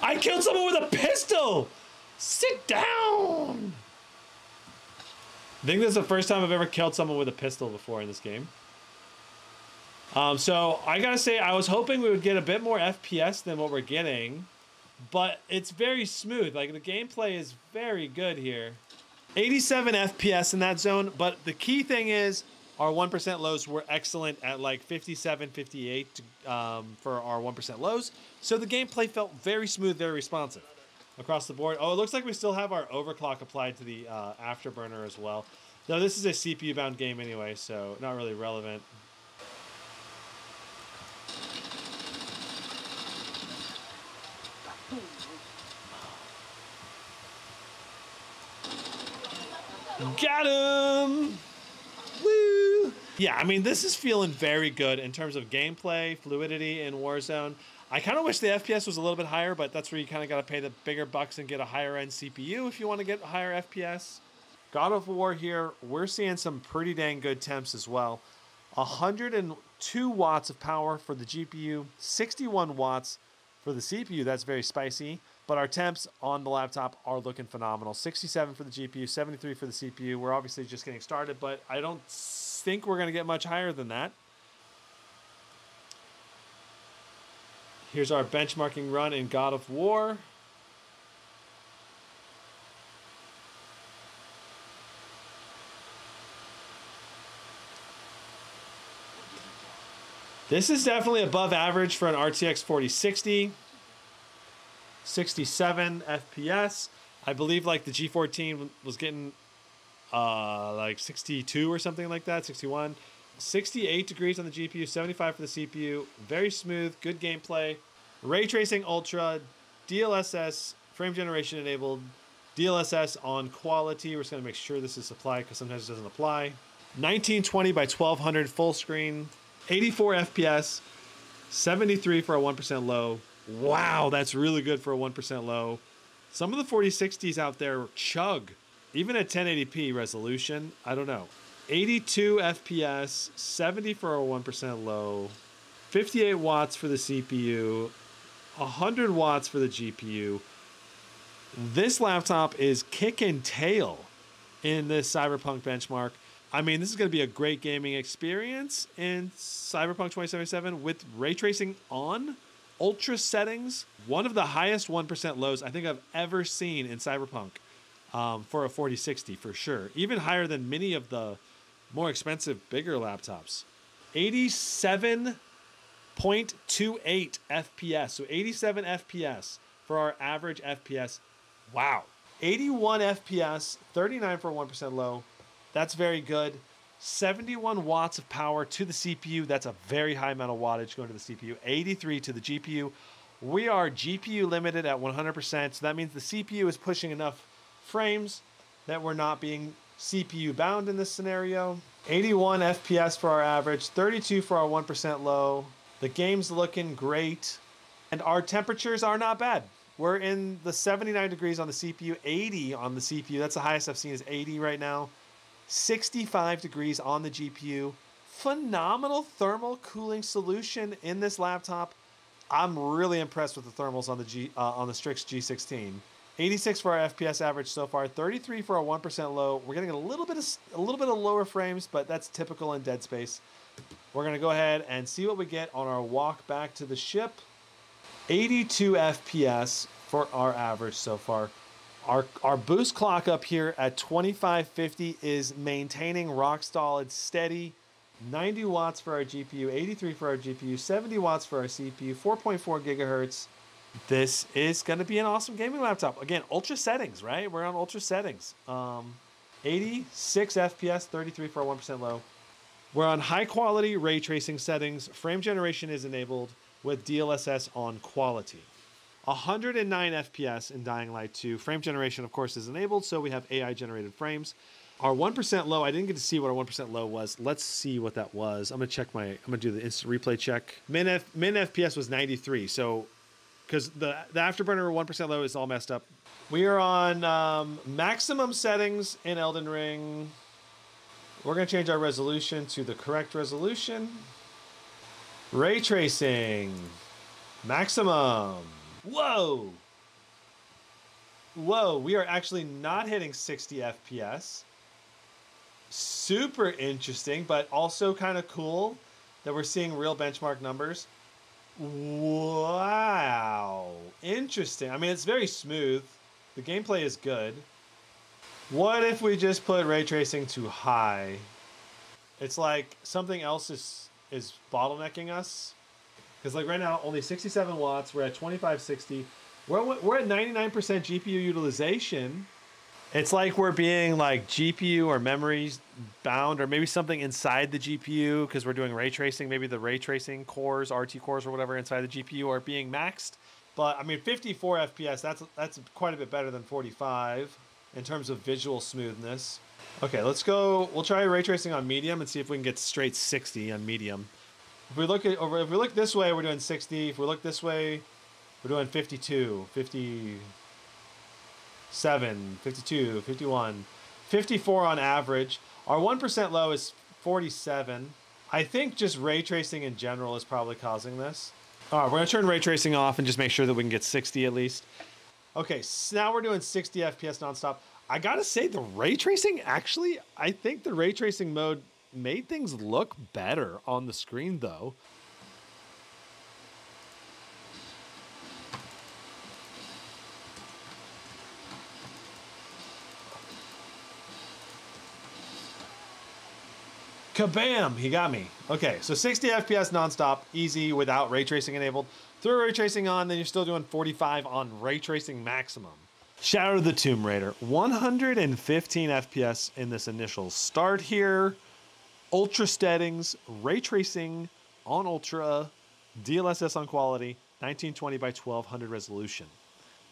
[SPEAKER 3] I killed someone with a pistol! Sit down! I think this is the first time I've ever killed someone with a pistol before in this game. So I gotta say, I was hoping we would get a bit more FPS than what we're getting, but it's very smooth. Like, the gameplay is very good here. 87 FPS in that zone, but the key thing is our 1% lows were excellent at like 57, 58 for our 1% lows. So the gameplay felt very smooth, very responsive across the board. Oh, it looks like we still have our overclock applied to the afterburner as well. Though this is a CPU-bound game anyway, so not really relevant. Got him! Woo! Yeah, I mean, this is feeling very good in terms of gameplay, fluidity in Warzone. I kind of wish the FPS was a little bit higher, but that's where you kind of got to pay the bigger bucks and get a higher end CPU if you want to get higher FPS. God of War here, we're seeing some pretty dang good temps as well. 102 watts of power for the GPU, 61 watts for the CPU. That's very spicy. But our temps on the laptop are looking phenomenal. 67 for the GPU, 73 for the CPU. We're obviously just getting started, but I don't think we're going to get much higher than that. Here's our benchmarking run in God of War. This is definitely above average for an RTX 4060. 67 FPS. I believe like the G14 was getting like 62 or something like that, 61. 68 degrees on the GPU, 75 for the CPU. Very smooth, good gameplay. Ray tracing ultra, DLSS, frame generation enabled, DLSS on quality. We're just gonna make sure this is applied because sometimes it doesn't apply. 1920 by 1200 full screen, 84 FPS, 73 for a 1% low. Wow, that's really good for a 1% low. Some of the 4060s out there chug. Even at 1080p resolution, I don't know. 82 FPS, 70 for a 1% low, 58 watts for the CPU, 100 watts for the GPU. This laptop is kicking tail in this Cyberpunk benchmark. I mean, this is going to be a great gaming experience in Cyberpunk 2077 with ray tracing on. Ultra settings, one of the highest 1% lows I think I've ever seen in Cyberpunk for a 4060 for sure. Even higher than many of the more expensive, bigger laptops. 87.28 FPS. So 87 FPS for our average FPS. Wow. 81 FPS, 39 for a 1% low. That's very good. 71 watts of power to the CPU. That's a very high amount of wattage going to the CPU. 83 to the GPU. We are GPU limited at 100%. So that means the CPU is pushing enough frames that we're not being CPU bound in this scenario. 81 FPS for our average. 32 for our 1% low. The game's looking great. And our temperatures are not bad. We're in the 79 degrees on the CPU. 80 on the CPU. That's the highest I've seen is 80 right now. 65 degrees on the GPU. Phenomenal thermal cooling solution in this laptop. I'm really impressed with the thermals on the Strix G16. 86 for our FPS average so far. 33 for our 1% low. We're getting a little bit of lower frames, but that's typical in Dead Space. We're gonna go ahead and see what we get on our walk back to the ship. 82 FPS for our average so far. Our boost clock up here at 2550 is maintaining rock solid steady. 90 watts for our GPU, 83 for our GPU, 70 watts for our CPU, 4.4 gigahertz. This is going to be an awesome gaming laptop. Again, ultra settings, right? We're on ultra settings. 86 FPS, 33 for our 1% low. We're on high quality ray tracing settings. Frame generation is enabled with DLSS on quality. 109 FPS in Dying Light 2. Frame generation, of course, is enabled, so we have AI generated frames. Our 1% low, I didn't get to see what our 1% low was. Let's see what that was. I'm gonna do the instant replay check. Min FPS was 93, so because the afterburner 1% low is all messed up. We are on maximum settings in Elden Ring. We're gonna change our resolution to the correct resolution. Ray tracing, maximum. Whoa! Whoa, we are actually not hitting 60 FPS. Super interesting, but also kind of cool that we're seeing real benchmark numbers. Wow. Interesting. I mean, it's very smooth. The gameplay is good. What if we just put ray tracing to high? It's like something else is bottlenecking us. Because like right now, only 67 watts. We're at 2560. We're at 99% GPU utilization. It's like we're being like GPU or memory bound, or maybe something inside the GPU because we're doing ray tracing. Maybe the ray tracing cores, RT cores or whatever inside the GPU are being maxed. But I mean, 54 FPS, that's quite a bit better than 45 in terms of visual smoothness. Okay, let's go. We'll try ray tracing on medium and see if we can get straight 60 on medium. If we look this way, we're doing 60. If we look this way, we're doing 52, 57, 52, 51, 54 on average. Our 1% low is 47. I think just ray tracing in general is probably causing this. All right, we're gonna turn ray tracing off and just make sure that we can get 60 at least. Okay, so now we're doing 60 FPS nonstop. I gotta say the ray tracing, actually, I think the ray tracing mode made things look better on the screen though. Kabam! He got me. Okay, so 60 FPS nonstop, easy without ray tracing enabled. Throw ray tracing on, then you're still doing 45 on ray tracing maximum. Shadow of the Tomb Raider, 115 FPS in this initial start here. Ultra settings, ray tracing on ultra, DLSS on quality, 1920 by 1200 resolution.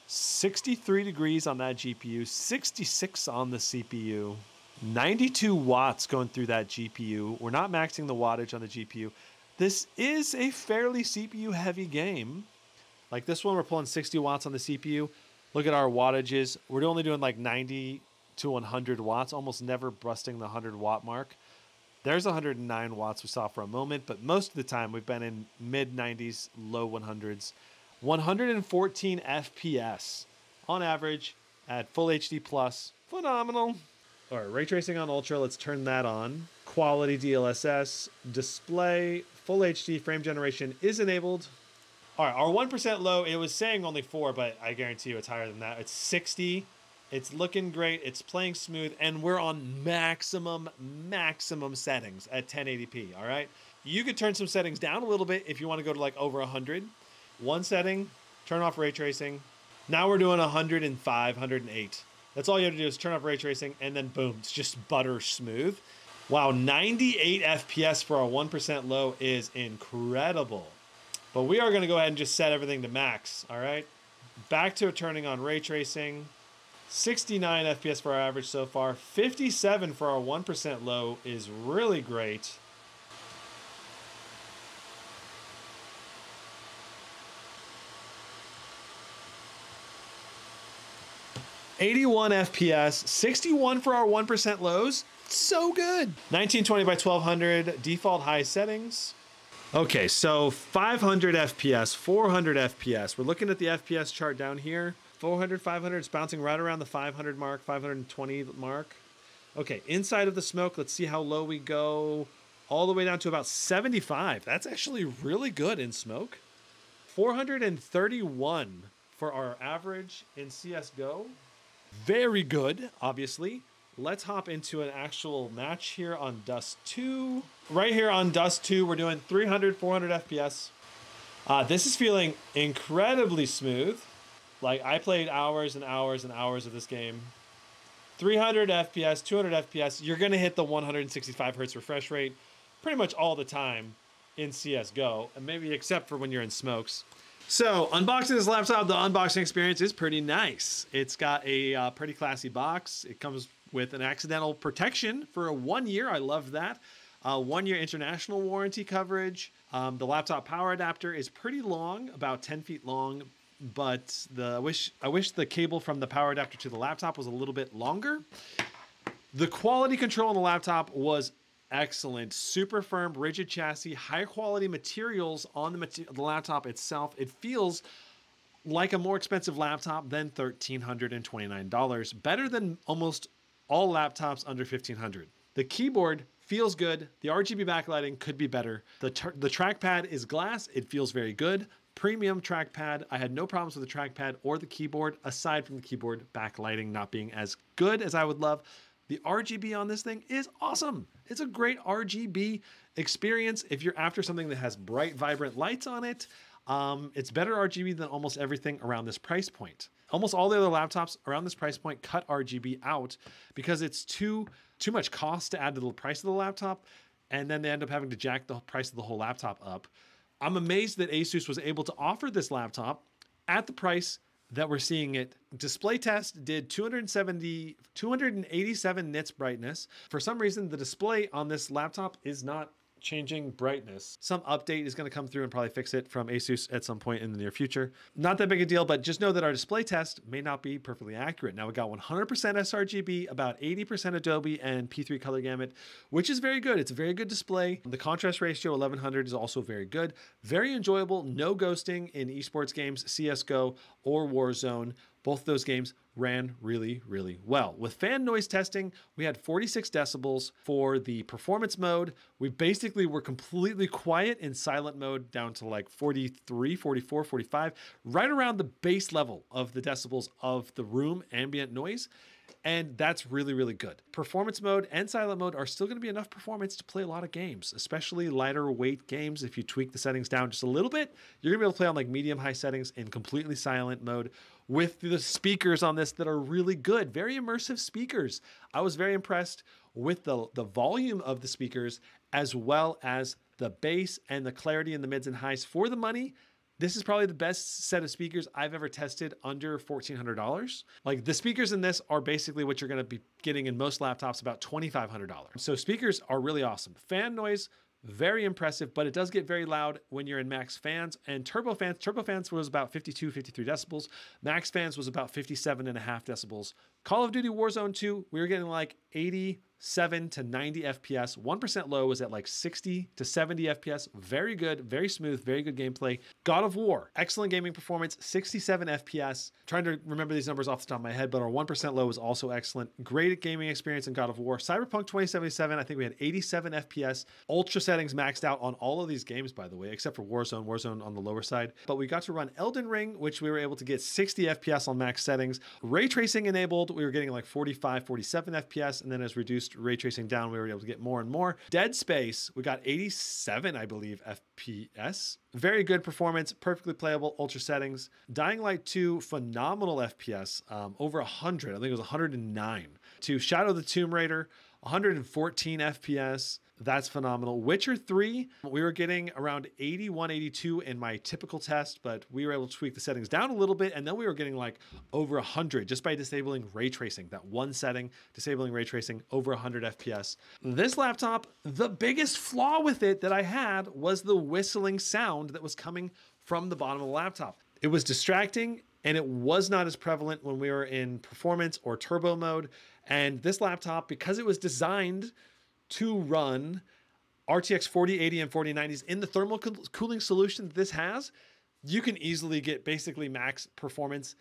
[SPEAKER 3] 63 degrees on that GPU, 66 on the CPU. 92 watts going through that GPU. We're not maxing the wattage on the GPU. This is a fairly CPU heavy game. Like this one, we're pulling 60 watts on the CPU. Look at our wattages. We're only doing like 90 to 100 watts, almost never busting the 100 watt mark. There's 109 watts we saw for a moment, but most of the time we've been in mid 90s, low 100s. 114 FPS on average at full HD plus. Phenomenal. All right, ray tracing on ultra, let's turn that on. Quality DLSS, display, full HD frame generation is enabled. All right, our 1% low, it was saying only 4, but I guarantee you it's higher than that. It's 60. It's looking great. It's playing smooth, and we're on maximum settings at 1080p, all right? You could turn some settings down a little bit if you want to go to like over 100. One setting, turn off ray tracing. Now we're doing 105, 108. That's all you have to do is turn off ray tracing, and then boom, it's just butter smooth. Wow, 98 FPS for our 1% low is incredible. But we are going to go ahead and just set everything to max, all right? Back to turning on ray tracing. 69 FPS for our average so far. 57 for our 1% low is really great. '81 FPS, 61 for our 1% lows. So good. 1920 by 1200, default high settings. Okay, so 500 FPS, 400 FPS. We're looking at the FPS chart down here. 400, 500, it's bouncing right around the 500 mark, 520 mark. Okay, inside of the smoke, let's see how low we go. All the way down to about 75. That's actually really good in smoke. 431 for our average in CSGO. Very good, obviously. Let's hop into an actual match here on Dust 2. Right here on Dust 2, we're doing 300, 400 FPS. This is feeling incredibly smooth. Like, I played hours and hours and hours of this game. 300 FPS, 200 FPS, you're going to hit the 165 hertz refresh rate pretty much all the time in CSGO, and maybe except for when you're in smokes. So, unboxing this laptop, the unboxing experience is pretty nice. It's got a pretty classy box. It comes with an accidental protection for 1 year. I love that. 1 year international warranty coverage. The laptop power adapter is pretty long, about 10 feet long, but I wish the cable from the power adapter to the laptop was a little bit longer. The quality control on the laptop was excellent. Super firm, rigid chassis, high quality materials on the laptop itself. It feels like a more expensive laptop than $1,329. Better than almost all laptops under $1,500. The keyboard feels good. The RGB backlighting could be better. The trackpad is glass. It feels very good. Premium trackpad. I had no problems with the trackpad or the keyboard, aside from the keyboard backlighting not being as good as I would love. The RGB on this thing is awesome. It's a great RGB experience if you're after something that has bright, vibrant lights on it. It's better RGB than almost everything around this price point. Almost all the other laptops around this price point cut RGB out because it's too much cost to add to the price of the laptop, and then they end up having to jack the price of the whole laptop up. I'm amazed that Asus was able to offer this laptop at the price that we're seeing it. Display test did 287 nits brightness. For some reason, the display on this laptop is not changing brightness. Some update is going to come through and probably fix it from Asus at some point in the near future. Not that big a deal, but just know that our display test may not be perfectly accurate. Now we got 100% sRGB, about 80% Adobe, and P3 color gamut, which is very good. It's a very good display. The contrast ratio 1100 is also very good. Very enjoyable. No ghosting in esports games, CSGO or Warzone. Both those games ran really, really well. With fan noise testing, we had 46 decibels for the performance mode. We basically were completely quiet in silent mode down to like 43, 44, 45, right around the base level of the decibels of the room ambient noise. And that's really, really good. Performance mode and silent mode are still going to be enough performance to play a lot of games, especially lighter weight games. If you tweak the settings down just a little bit, you're going to be able to play on like medium high settings in completely silent mode with the speakers on this that are really good. Very immersive speakers. I was very impressed with the volume of the speakers as well as the bass and the clarity in the mids and highs for the money. This is probably the best set of speakers I've ever tested under $1,400. Like, the speakers in this are basically what you're going to be getting in most laptops, about $2,500. So speakers are really awesome. Fan noise, very impressive, but it does get very loud when you're in max fans and turbo fans. Turbo fans was about 52, 53 decibels. Max fans was about 57.5 decibels. Call of Duty Warzone 2, we were getting like 87 to 90 FPS. 1% low was at like 60 to 70 FPS. Very good, very smooth, very good gameplay. God of War, excellent gaming performance, 67 FPS. Trying to remember these numbers off the top of my head, but our 1% low was also excellent. Great gaming experience in God of War. Cyberpunk 2077, I think we had 87 FPS. Ultra settings maxed out on all of these games, by the way, except for Warzone. Warzone on the lower side. But we got to run Elden Ring, which we were able to get 60 FPS on max settings. Ray tracing enabled, we were getting like 45, 47 FPS, and then as reduced ray tracing down, we were able to get more and more. Dead Space, we got 87, I believe, FPS. Very good performance, perfectly playable, ultra settings. Dying Light 2, phenomenal FPS, over 100, I think it was 109. To Shadow the Tomb Raider, 114 FPS. That's phenomenal. Witcher 3, we were getting around 81, 82 in my typical test, but we were able to tweak the settings down a little bit, and then we were getting like over 100 just by disabling ray tracing. That one setting, disabling ray tracing, over 100 FPS. This laptop, the biggest flaw with it that I had was the whistling sound that was coming from the bottom of the laptop. It was distracting, and it was not as prevalent when we were in performance or turbo mode. And this laptop, because it was designed to run RTX 4080 and 4090s in the thermal cooling solution that this has, you can easily get basically max performance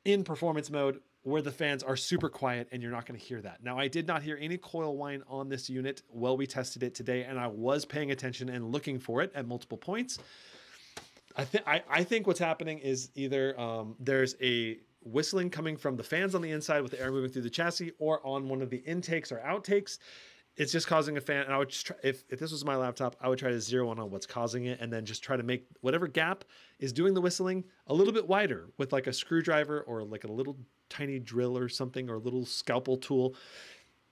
[SPEAKER 3] in performance mode where the fans are super quiet and you're not going to hear that. Now, I did not hear any coil whine on this unit while we tested it today, and I was paying attention and looking for it at multiple points. I think what's happening is either there's a whistling coming from the fans on the inside with the air moving through the chassis, or on one of the intakes or outtakes. It's just causing a fan. And I would just try, if this was my laptop, I would try to zero in on what's causing it, and then just try to make whatever gap is doing the whistling a little bit wider with like a screwdriver or like a little tiny drill or something, or a little scalpel tool.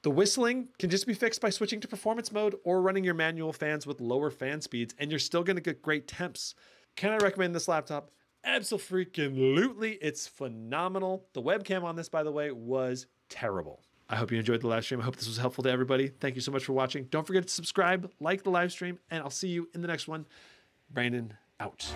[SPEAKER 3] The whistling can just be fixed by switching to performance mode or running your manual fans with lower fan speeds, and you're still going to get great temps. Can I recommend this laptop? Absolutely. It's phenomenal. The webcam on this, by the way, was terrible. I hope you enjoyed the live stream. I hope this was helpful to everybody. Thank you so much for watching. Don't forget to subscribe, like the live stream, and I'll see you in the next one. Brandon out.